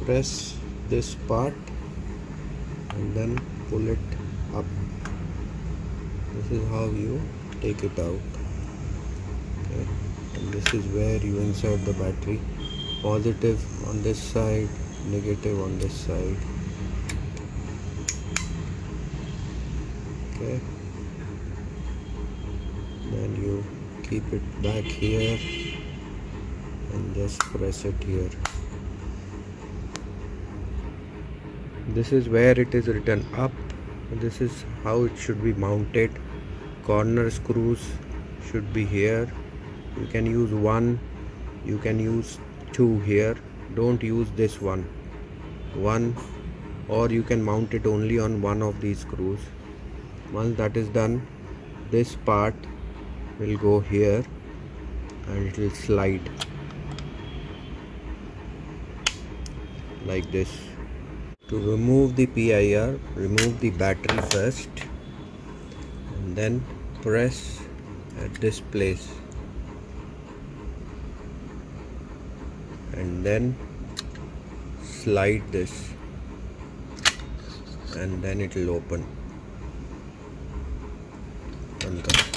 press this part and then pull it up. This is how you take it out. Okay. And this is where you insert the battery. Positive on this side, negative on this side. Okay. Then you keep it back here and just press it here. This is where it is written up. This is how it should be mounted. Corner screws should be here. You can use one, you can use two here. Don't use this one, or you can mount it only on one of these screws. Once that is done, this part will go here and it will slide like this. To remove the PIR, remove the battery first and then press at this place and then slide this and then it will open and come.